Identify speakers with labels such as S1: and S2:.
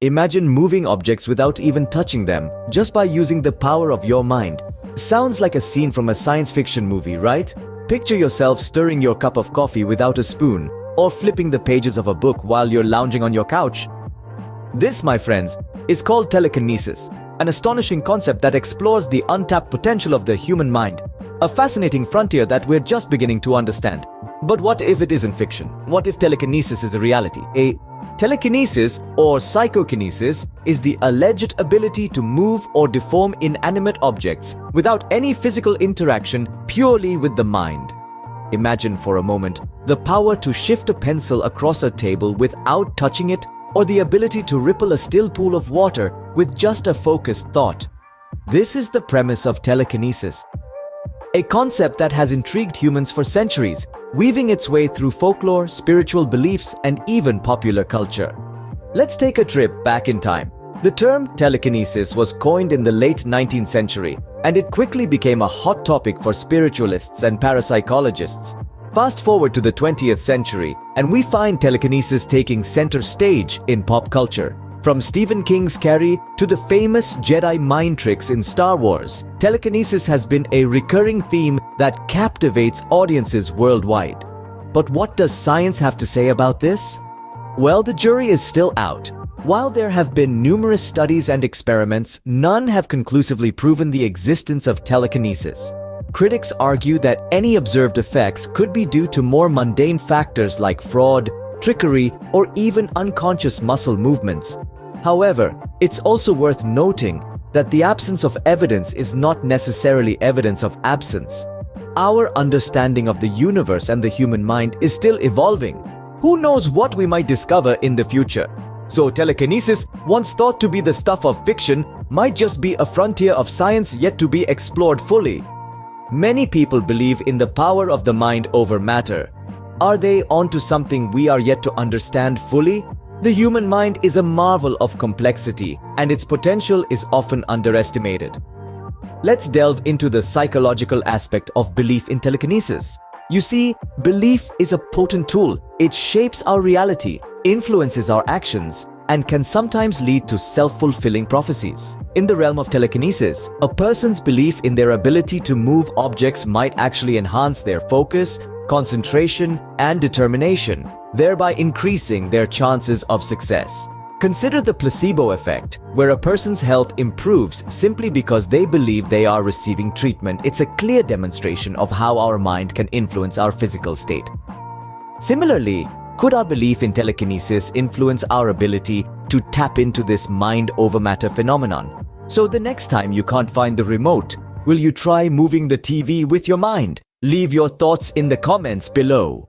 S1: Imagine moving objects without even touching them, just by using the power of your mind. Sounds like a scene from a science fiction movie, right? Picture yourself stirring your cup of coffee without a spoon, or flipping the pages of a book while you're lounging on your couch. This, my friends, is called telekinesis, an astonishing concept that explores the untapped potential of the human mind. A fascinating frontier that we're just beginning to understand. But what if it isn't fiction? What if telekinesis is a reality? Telekinesis, or psychokinesis, is the alleged ability to move or deform inanimate objects without any physical interaction, purely with the mind. Imagine for a moment the power to shift a pencil across a table without touching it, or the ability to ripple a still pool of water with just a focused thought. This is the premise of telekinesis, a concept that has intrigued humans for centuries, weaving its way through folklore, spiritual beliefs, and even popular culture. Let's take a trip back in time. The term telekinesis was coined in the late 19th century, and it quickly became a hot topic for spiritualists and parapsychologists. Fast forward to the 20th century, and we find telekinesis taking center stage in pop culture. From Stephen King's Carrie to the famous Jedi mind tricks in Star Wars, telekinesis has been a recurring theme that captivates audiences worldwide. But what does science have to say about this? Well, the jury is still out. While there have been numerous studies and experiments, none have conclusively proven the existence of telekinesis. Critics argue that any observed effects could be due to more mundane factors like fraud, trickery, or even unconscious muscle movements. However, it's also worth noting that the absence of evidence is not necessarily evidence of absence. Our understanding of the universe and the human mind is still evolving. Who knows what we might discover in the future? So telekinesis, once thought to be the stuff of fiction, might just be a frontier of science yet to be explored fully. Many people believe in the power of the mind over matter. Are they onto something we are yet to understand fully? The human mind is a marvel of complexity, and its potential is often underestimated. Let's delve into the psychological aspect of belief in telekinesis. You see, belief is a potent tool. It shapes our reality, influences our actions, and can sometimes lead to self-fulfilling prophecies. In the realm of telekinesis, a person's belief in their ability to move objects might actually enhance their focus, concentration, and determination, thereby increasing their chances of success. Consider the placebo effect, where a person's health improves simply because they believe they are receiving treatment. It's a clear demonstration of how our mind can influence our physical state. Similarly, could our belief in telekinesis influence our ability to tap into this mind over matter phenomenon? So the next time you can't find the remote, will you try moving the TV with your mind? Leave your thoughts in the comments below.